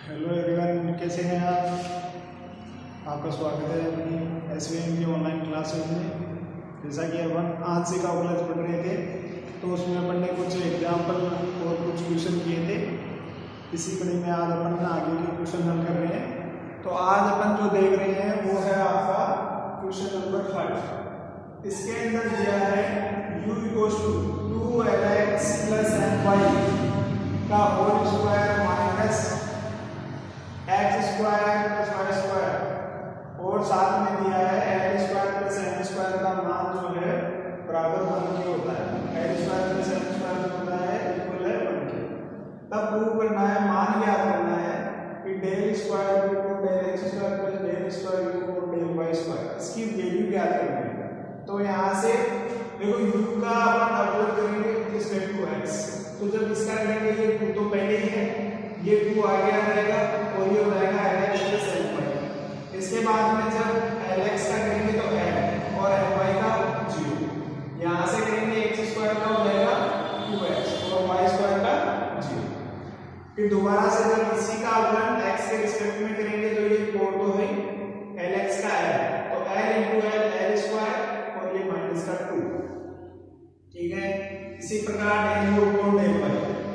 Hello everyone, कैसे हैं आप? आपका स्वागत है अपनी SVM की ऑनलाइन क्लासेज में। जैसा कि अपन आज से कैलकुलस पढ़ रहे थे, तो उसमें अपन ने कुछ एग्जाम्पल और कुछ क्वेश्चन किए थे। इसी कड़ी में आज अपन आगे के क्वेश्चन हल कर रहे हैं। तो आज अपन जो देख रहे हैं वो है आपका क्वेश्चन नंबर 5। इसके अंदर दिया है u = 2lx + my का whole square minus x² + y² और साथ में दिया है l² + m² का मान जो है बराबर 1 के होता है। l² + m² होता है इक्वल है 1 के। तब प्रूव करना है, मान ज्ञात करना है कि del² = del x² + del² = del y²। इसकी वैल्यू ज्ञात करनी है। तो यहाँ से देखो u का अपन अवकलन करेंगे रिस्पेक्ट टू x। तो जब इसका करेंगे ये 2 तो पहले ही है, ये 2 आगे आ जाएगा और ये हो जाएगा lx + my। इसके बाद में जब lx का करेंगे तो l और my का 0। यहाँ से करेंगे x² का हो जाएगा 2x और y² का 0। फिर दोबारा से जब इसी का अवकलन x के रिस्पेक्ट में करेंगे तो ये 4 तो है lx का l, तो l × l l² और ये माइनस का 2। ठीक है। इसी प्रकार del u / del y,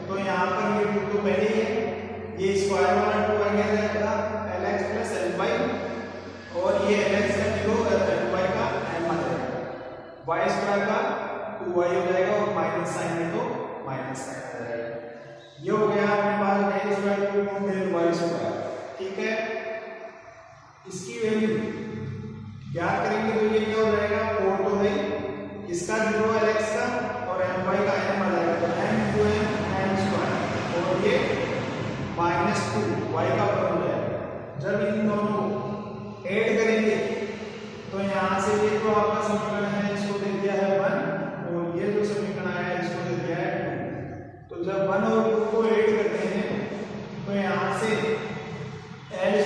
तो यहाँ पर ये 2 तो पहले ही है, ये स्क्वायर वाला 2 आ गया lx + ly और ये lx का 0 ly का m आ जाएगा, y² का 2y हो जाएगा और माइनस साइन है तो माइनस साइन आ जाएगा। ये हो गया अपने पास del² / del y²। ठीक है। इसकी वैल्यू ज्ञात करेंगे तो ये क्या हो जाएगा 4 तो है, इसका 0 lx का और my का m आ जाएगा, तो m × m² और ये -2 y का 1 हो जाएगा। जब इन दोनों को ऐड करेंगे तो यहाँ से ये जो आपका समीकरण है इसको दे दिया है 1 और ये जो समीकरण है इसको दे दिया है 2। तो जब 1 और 2 को ऐड करते हैं तो यहाँ से l² +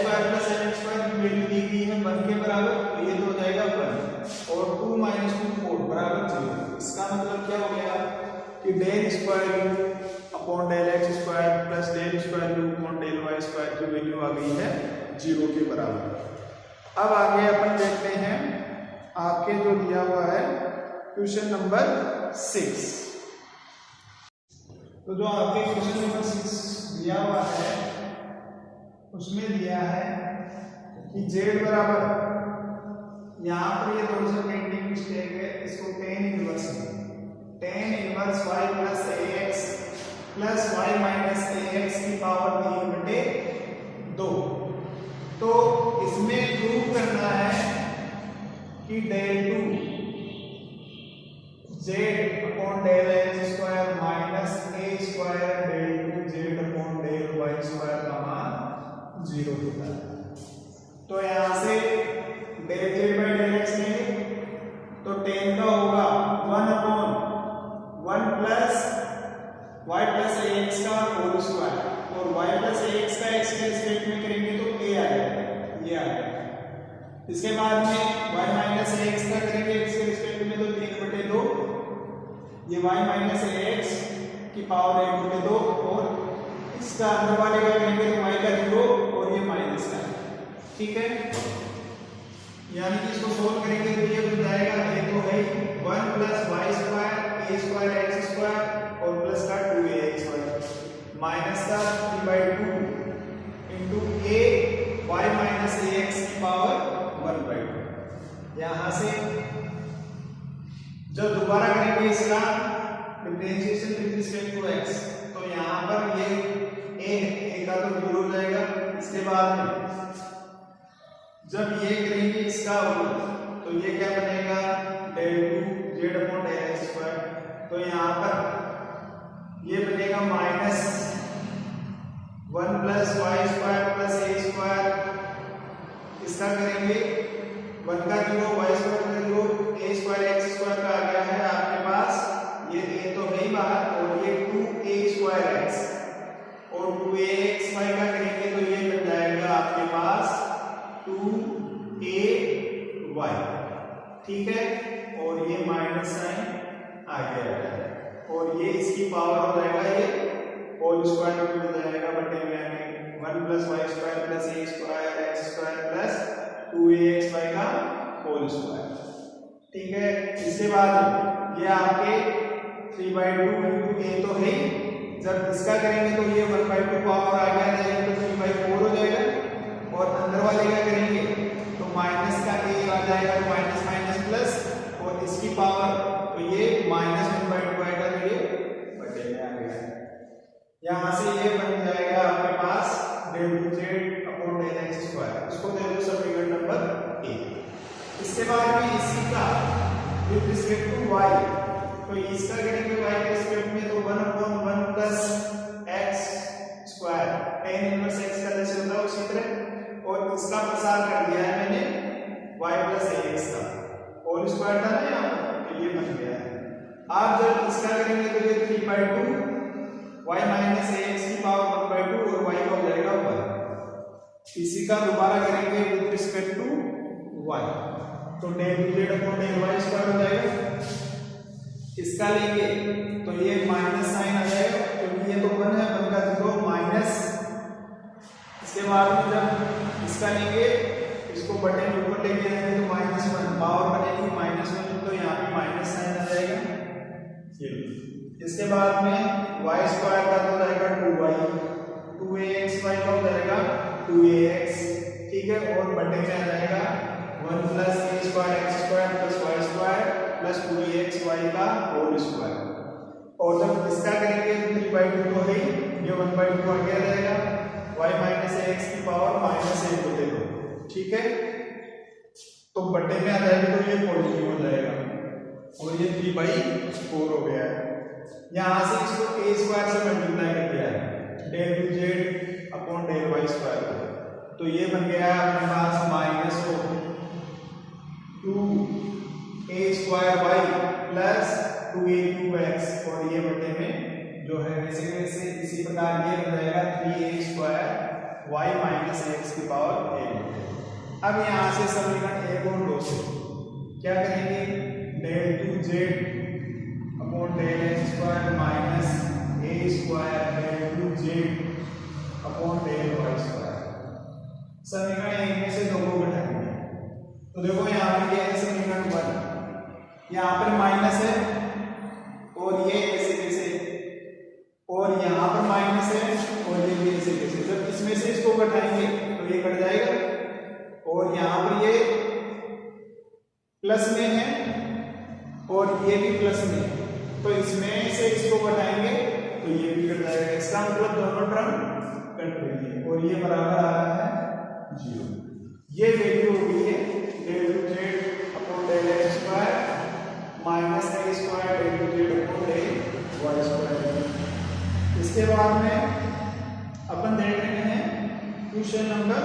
m² की वैल्यू दी गई है 1 के बराबर, तो ये तो हो जाएगा 1 और 2 - 2 4 बराबर 0। इसका मतलब क्या हो गया कि del² / del x² + del² / del y² की वैल्यू आ गई है 0 के बराबर। अब आगे अपन देखते हैं आपके जो दिया हुआ है क्वेश्चन नंबर 6। तो जो आपके क्वेश्चन नंबर 6 दिया हुआ है उसमें दिया है कि z बराबर, यहाँ पर ये थोड़ा सा प्रिंटिंग मिस्टेक है, इसको tan inverse y + ax + y - ax की पावर 3/2। तो इसमें प्रूव करना है कि del2 z / del x² - a² del2 z / del y² का मान 0 होता है। तो यहाँ से del z / del x लेंगे तो tan का होगा 1/1 + y + ax का होल स्क्वायर और y + ax का x के रिस्पेक्ट में करेंगे तो a आ जाएगा, ये आ जाएगा। इसके बाद में y - ax का करेंगे x के रिस्पेक्ट में तो 3/2, ये y - ax की पावर 1/2 और इसका अंदर वाले का करेंगे तो y का 0 और ये माइनस का। ठीक है। यानी कि इसको सोल्व करेंगे तो ये बन जाएगा, ये तो है 1 + y² a² x² और प्लस का 2ax² माइनस का 3/2 into a y - ax की पावर 1/2। यहाँ से जब दोबारा करेंगे इसका differentiation with respect to x तो यहाँ पर ये a का तो 0 हो जाएगा। इसके बाद में जब ये करेंगे इसका तो ये क्या बनेगा del2 z / del x²। तो यहाँ पर ये बनेगा -1 + y² + a²। इसका करेंगे 1 का 0 y² का 0 a² x² का आ गया है आपके पास, ये a तो है ही बाहर और ये 2a² x और 2ax y का करेंगे तो ये बन जाएगा आपके पास 2ay। ठीक है। और ये माइनस साइन आ गया और ये इसकी पावर हो जाएगा, ये होल स्क्वायर में मिल जाएगा बटे में आगे 1 plus y square plus a square x square plus 2ax y का होल स्क्वायर। ठीक है, इसके बाद ये आपके 3/2 इंटू ए तो है ही, जब इसका करेंगे तो ये 1/2 पावर आगे आ जाएगा तो 3/4 हो जाएगा, और अंदर वाले का करेंगे तो माइनस का ए आ जाएगा तो माइनस माइनस प्लस, और इसकी पावर तो ये -1/2 आएगा तो ये बटे में आ गया। यहाँ से ये बन जाएगा आपके पास del z upon del x square, इसको दे दो समीकरण नंबर 1। इसके बाद में इसी का विद रिस्पेक्ट टू y, तो इसका करेंगे y के रिस्पेक्ट में तो 1/1 plus x square tan inverse x का जैसे होता है उसी तरह, और इसका प्रसार कर दिया है मैंने y प्लस ax का होल स्क्वायर था ना यहाँ पर, तो ये बन गया है। आप जब इसका करेंगे तो ये 3/2 y माइनस ax की पावर 1/2 और y का हो जाएगा 1। इसी का दोबारा करेंगे विद रिस्पेक्ट टू y, तो del z upon del y square हो जाएगा। इसका लेंगे तो ये माइनस साइन आ जाएगा क्योंकि ये तो 1 है, 1 का 0 माइनस। इसके बाद में जब इसका लेंगे इसको बटे में ऊपर लेके जाएंगे तो -1 पावर बनेगी -1, तो यहाँ पे माइनस साइन आ जाएगा ये। इसके बाद में y स्क्वायर का हो जाएगा 2y, 2ax y का हो जाएगा 2ax। ठीक है, और बटे में आ जाएगा 1 plus a square x square plus y square plus 2ax y का होल स्क्वायर। और जब इसका करेंगे 3/2 तो है ये 1/2 आगे आ जाएगा, y माइनस ax की पावर -1 को दे दो। ठीक है, तो बटे में आ जाएगा तो ये पॉजिटिव हो जाएगा, और ये 3/4 हो गया है। यहाँ से इसको a स्क्वायर से मल्टीप्लाई कर दिया है del z upon del y square, तो ये बन गया है अपने पास -2a square y plus 2a⁴x, और ये बटे में जो है वैसे इसी प्रकार ये बन जाएगा 3a square y minus x की पावर a। अब यहाँ से समीकरण 1 और 2 से क्या करेंगे, del 2z upon del x square minus a square del 2z upon del y square. समीकरण 1 में से 2 को घटाएंगे तो देखो यहाँ पे क्या है, समीकरण 1 यहाँ पर माइनस है और ये ऐसे कैसे, और यहाँ पर माइनस है और ये भी ऐसे कैसे। जब इसमें से इसको घटाएंगे तो ये कट जाएगा, और यहाँ पर ये प्लस में है और ये भी प्लस में है, तो इसमें से इसको घटाएंगे तो ये भी कट जाएगा। इसका मतलब दोनों टर्म कट रही है, और ये बराबर आ रहा है 0। ये वैल्यू हो गई है del 2z upon del x square minus a square del 2z upon del y square. इसके बाद में अपन देख रहे हैं क्वेश्चन नंबर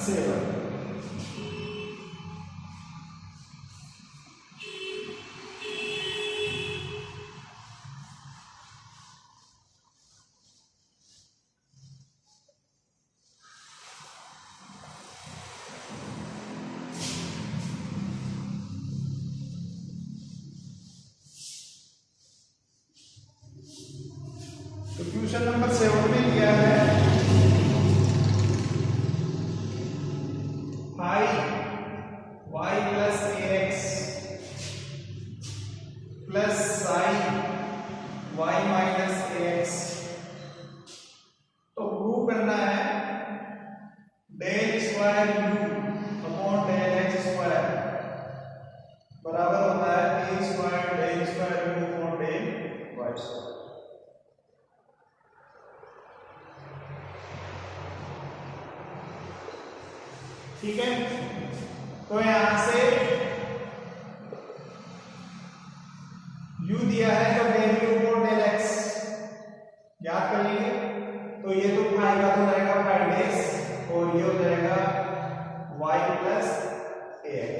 7। तो क्वेश्चन नंबर 7 में दिया है phi y plus ax plus sine y minus ax। तो प्रूव करना है del square u upon del x square बराबर होता है a square del square u upon del y square. ठीक है, तो यहां से u दिया है तो del u upon del x याद कर लेंगे, तो ये तो फाई का तो जाएगा फाई डैश और ये हो जाएगा y प्लस ax,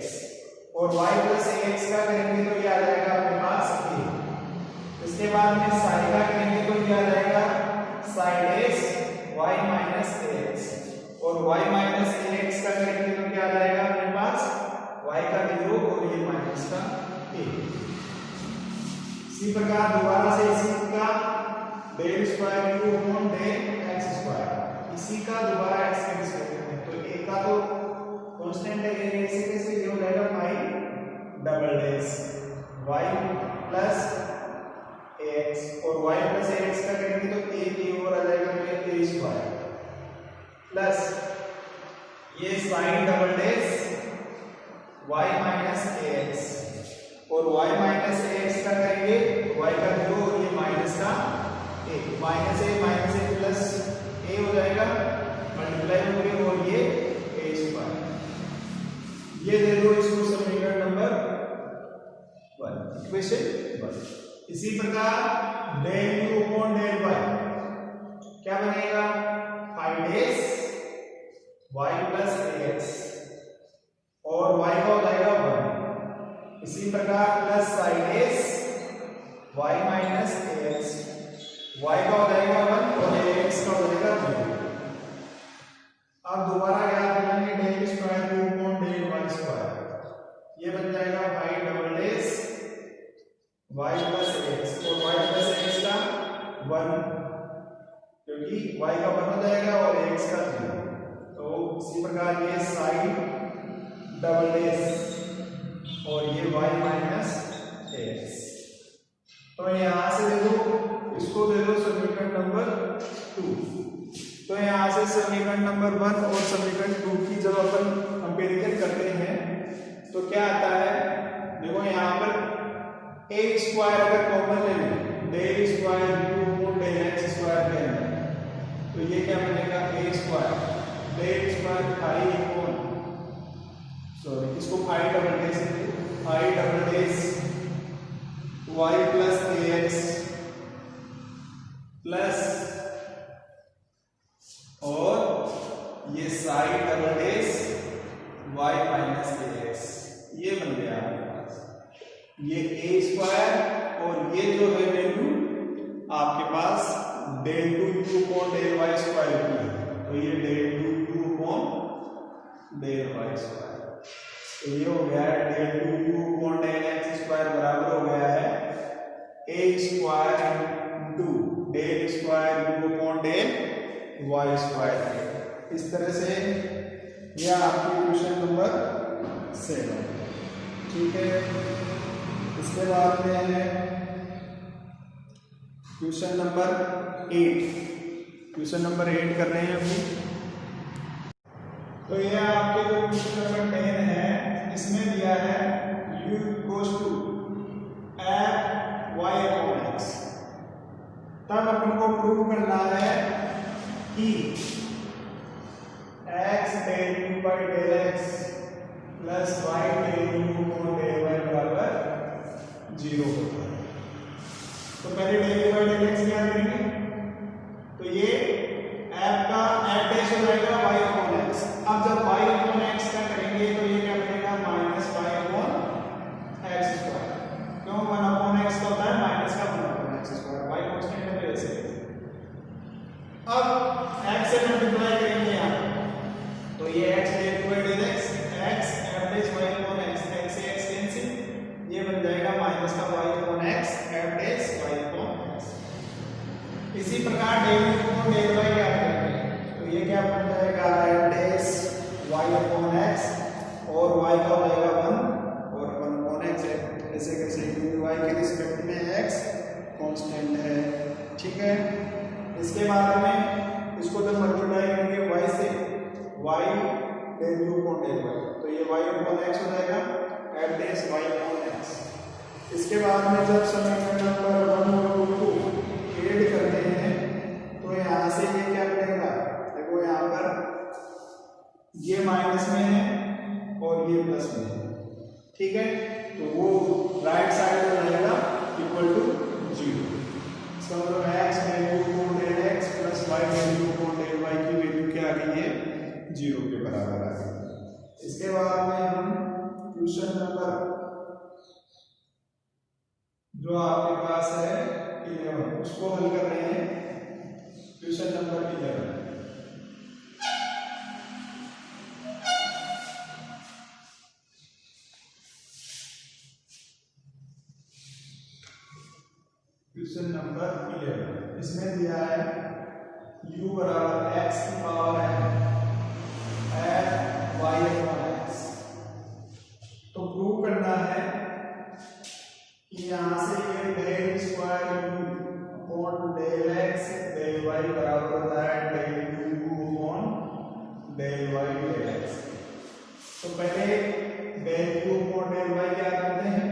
और y प्लस ax का करेंगे तो ये आ जाएगा अपने पास a। इसके बाद में साई का करेंगे तो ये आ जाएगा Sai dash y minus ax, और y माइनस ax का करेंगे तो क्या आ जाएगा अपने पास y का 0 और ये माइनस का a। इसी प्रकार दोबारा से इसी का del square u upon del x square, इसी का दोबारा x के रिस्पेक्ट में, तो a का तो कांस्टेंट है, a इसी के से ये हो जाएगा five double dash y plus ax, और y प्लस ax का करेंगे तो a की ओर आ जाएगा तो a स्क्वायर प्लस ये sine double dash y minus ax, और y माइनस ax का करेंगे y का 0 और ये माइनस का a, minus a plus a हो जाएगा, मल्टीप्लाई हो गया और ये a स्क्वायर। ये दे दो इसको समीकरण नंबर 1, इक्वेशन 1। इसी प्रकार del u upon del y क्या बनेगा, 5 y प्लस ax, और y का हो जाएगा 1। इसी प्रकार plus sin y minus ax, y का हो जाएगा 1 और ax का हो जाएगा 0। अब दोबारा याद करेंगे del square u upon del y square, ये बन जाएगा 5 double dash y plus ax, और y प्लस ax का 1 क्योंकि y का 1 हो जाएगा और ax का 0। तो इसी प्रकार ये sin डबल डैश और ये y माइनस ax, तो यहां से दे दो, इसको दे दो समीकरण नंबर 2। तो यहां से समीकरण नंबर 1 और समीकरण 2 की जब अपन कंपैरिजन करते हैं तो क्या आता है, देखो यहां पर a स्क्वायर अगर कॉमन ले लें del square u upon del x square के अंदर, तो ये क्या बनेगा a square del square five upon, sorry इसको five double dash y plus ax plus और ये sine double dash y minus ax, ये बन गया आपके पास ये a स्क्वायर, और ये जो है वैल्यू आपके पास del two u upon del y square की है, तो ये del two u upon del y square, तो ये हो गया है del two u upon del x square बराबर हो गया है a square into del square u upon del y square. इस तरह से यह आपकी क्वेश्चन नंबर 7, ठीक है। इसके बाद में क्वेश्चन नंबर 8 कर रहे हैं अभी। तो यह आपके जो क्वेश्चन नंबर 10 है, इसमें दिया है u equals to f y upon x, तब अपन को प्रूव करना है कि x del u by del x plus y del u upon del y बराबर 0 होता है। तो पहले del u by del x क्या करेंगे, तो ये f का f डैश हो जाएगा y अपॉन x। अब जब y अपॉन x का करेंगे तो ये क्या बनेगा minus y upon x square, क्यों 1 अपॉन x का होता है माइनस का 1 upon x square, y constant है तो ऐसे। अब x से मल्टीप्लाई करेंगे यहाँ, तो ये x del u by del x x f dash y upon x, x से x कैंसिल, ये बन जाएगा माइनस का y upon x f dash y upon x। इसी प्रकार del u upon del y क्या करेंगे, तो ये क्या बन जाएगा f dash y upon x, और y का हो जाएगा 1 और 1 अपॉन x है, ऐसे कैसे क्योंकि y के रिस्पेक्ट में x कांस्टेंट है, ठीक है। इसके बाद में इसको जब मल्टीप्लाई करेंगे y से, y del u upon del y, तो ये y अपॉन x हो जाएगा f dash y upon x। इसके बाद में जब समीकरण नंबर 1 और 2 को ऐड करते हैं तो यहाँ से ये क्या बनेगा, देखो यहाँ पर ये माइनस में है और ये प्लस में है, ठीक है। तो वो राइट साइड हो जाएगा इक्वल टू 0। इसका मतलब x del u upon del x plus y del u upon del y की वैल्यू क्या आ गई है, 0 के बराबर आ गई। इसके बाद में हम क्वेश्चन नंबर जो आपके पास है 11 उसको हल कर रहे हैं। क्वेश्चन नंबर 11, क्वेश्चन नंबर 11 इसमें दिया है u बराबर x की पावर है f y अपॉन x। तो प्रूव करना है कि यहां से ये del square u upon del x del y बराबर होता है del u upon del y del x। तो पहले del u upon del y क्या करते हैं,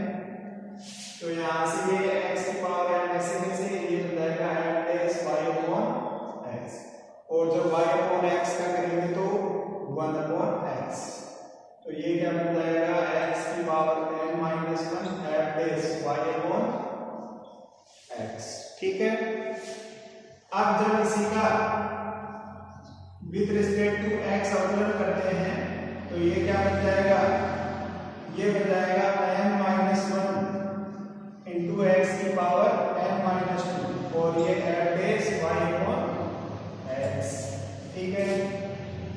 तो यहां से ये x की पावर है ऐसे से ये हो जाएगा f dash y upon x, और जब y अपॉन x का करेंगे तो 1 अपॉन x, तो ये क्या बन जाएगा x की power n minus 1 f dash y upon x। ठीक है, अब जब इसी का विद रिस्पेक्ट टू x अवकलन करते हैं तो ये क्या बन जाएगा, ये बन जाएगा n माइनस 1 इंटू एक्स की पावर n माइनस 2, और ये f dash y upon x। ठीक है,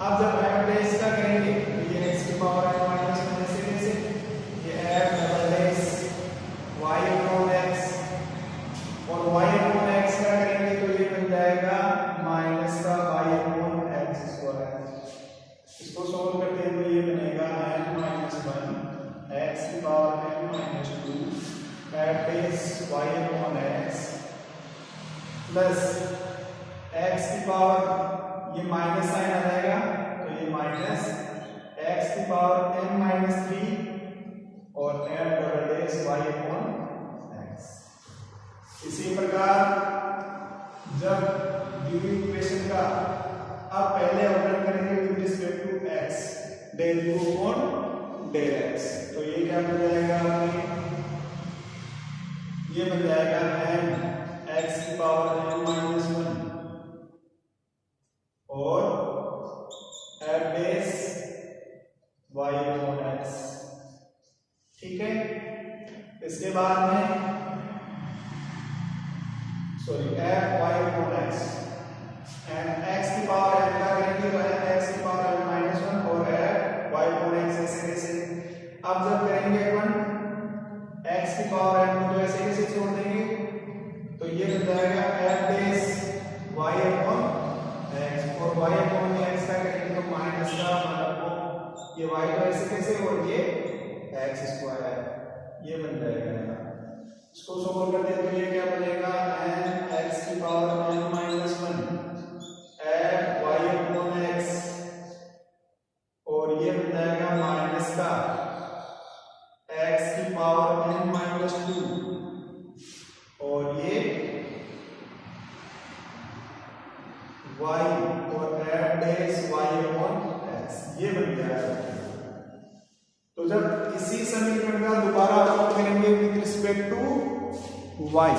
अब जब f डैश का करेंगे तो ये x की पावर n माइनस 1 ऐसे कैसे, ये f double dash y upon x, और y अपॉन x का करेंगे तो ये बन जाएगा माइनस का y अपॉन x स्क्वायर। इसको सॉल्व करते हैं तो ये बनेगा n माइनस 1 x की power n minus 2 f dash y upon x plus x की पावर, ये माइनस साइन आ जाएगा तो ये माइनस x की पावर n माइनस 3 और f double dash y upon x। इसी प्रकार जब गिवन इक्वेशन का अब पहले अवकलन करेंगे with respect to x del u upon del x, तो ये क्या बन जाएगा, ये बन जाएगा n x की पावर n माइनस 1 और f dash y upon x। ठीक है, इसके बाद में f y upon x and x की पावर n का करेंगे तो n x की पावर n माइनस 1 और f y अपॉन x ऐसे कैसे। अब जब करेंगे अपन x की पावर n को तो ऐसे कैसे छोड़ देंगे, तो ये बन जाएगा f dash y upon x, और y अपॉन x का करेंगे तो माइनस का मतलब ये y तो ऐसे कैसे और ये x स्क्वायर, ये बन जाएगा। इसको सॉल्व करते हैं तो ये क्या बनेगा n x की power n minus 1 f y upon x, और ये बन जाएगा माइनस का x की पावर n माइनस 2 और ये y और f dash y upon x, ये बन जाएगा। तो जब इसी समीकरण का दोबारा अवकलन करेंगे विद रिस्पेक्ट टू y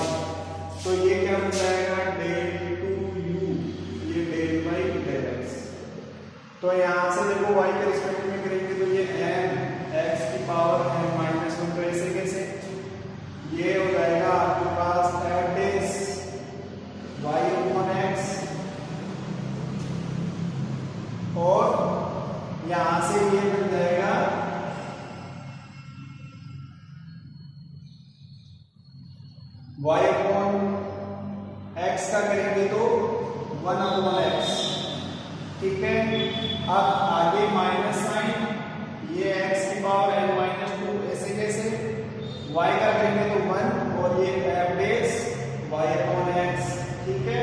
तो ये क्या बन जाएगा डेल टू u, ये डेल बाई डेल x। तो यहां से देखो y के रिस्पेक्ट में करेंगे तो ये n x की पावर n माइनस 1 तो ऐसे कैसे, ये हो जाएगा आपके पास f dash y upon x, और यहां से ये बन जाएगा y अपॉन x का करेंगे तो 1 अपॉन x। ठीक है, अब आगे माइनस साइन, ये x की पावर n माइनस 2 ऐसे कैसे, y का करेंगे तो 1 और ये f dash y upon x। ठीक है,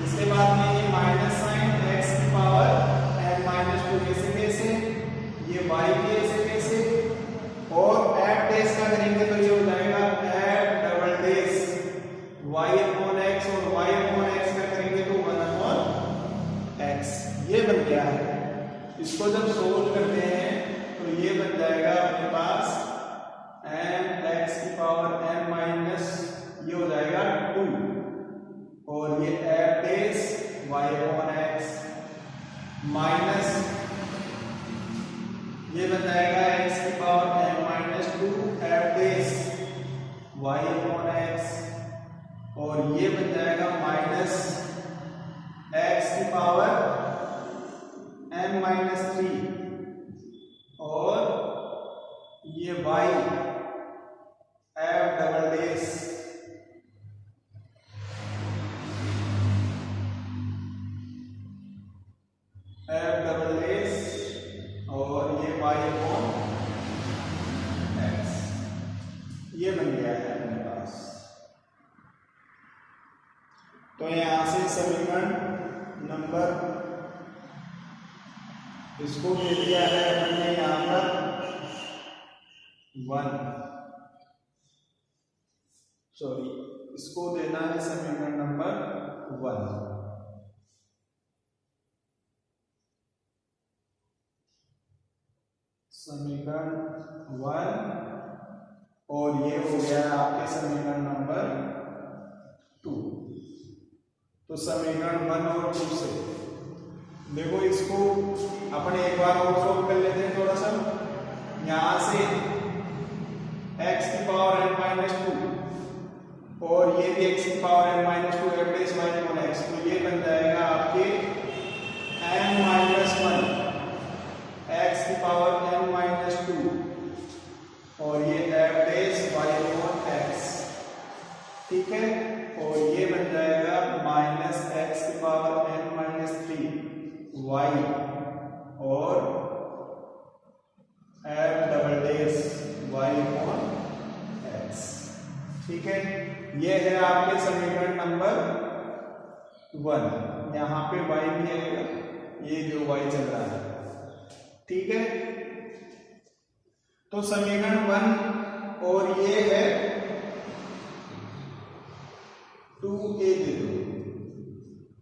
इसके बाद में ये माइनस साइन x की पावर n माइनस 2 ऐसे कैसे, ये y के ऐसे कैसे, और f डैश का करेंगे तो ये हो जाएगा f double dash y upon x, और y अपॉन x का करेंगे तो 1 अपॉन x, ये बन गया है। इसको जब सोल्व करते हैं तो ये बन जाएगा अपने पास m x की पावर n माइनस, ये हो जाएगा 2 और ये f dash y upon x minus, ये बन जाएगा x की power n minus 2 f dash y upon x, और ये बन जाएगा माइनस x की पावर n माइनस 3 और ये y f डबल डैश तो यहाँ से समीकरण नंबर इसको दे दिया है हमने यहाँ पर 1, सॉरी इसको देना है समीकरण नंबर 1। समीकरण 1 और ये हो गया आपके समीकरण नंबर 2। तो समीकरण 1 और 2 से देखो इसको अपन एक बार और सॉल्व कर लेते हैं थोड़ा सा। यहां से x की पावर n-2 और ये भी x की power n-2 f dash y upon x, तो ये बन जाएगा आपके n-1 x की पावर n-2 और ये f dash y upon x, ठीक है। और ये बन जाएगा माइनस x की पावर n-3 y और f double dash y upon x, ठीक है। ये है आपके समीकरण नंबर 1। यहाँ पे y भी आएगा, ये जो y चल रहा है, ठीक है। तो समीकरण 1 और ये है 2a दे दो।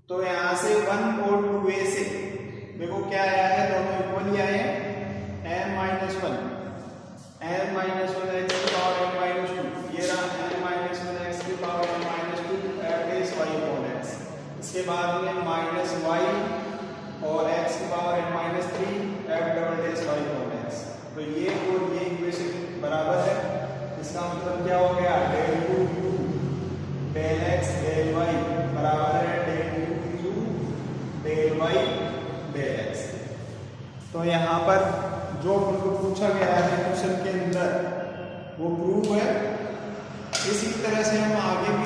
तो यहां से 1 और 2a से देखो क्या आया है, दोनों इक्वल ही आए हैं। n-1 x की पावर n-2, ये रहा n-1 x की power n-2 f dash y upon x। इसके बाद में माइनस y और x की power n-3 f double dash y upon x। तो ये और ये इक्वेशन बराबर है। इसका मतलब क्या हो गया, del u del x del y बराबर है del u del y del x। तो यहाँ पर जो हमको पूछा गया है क्वेश्चन के अंदर वो प्रूफ है। इसी तरह से हम आगे भी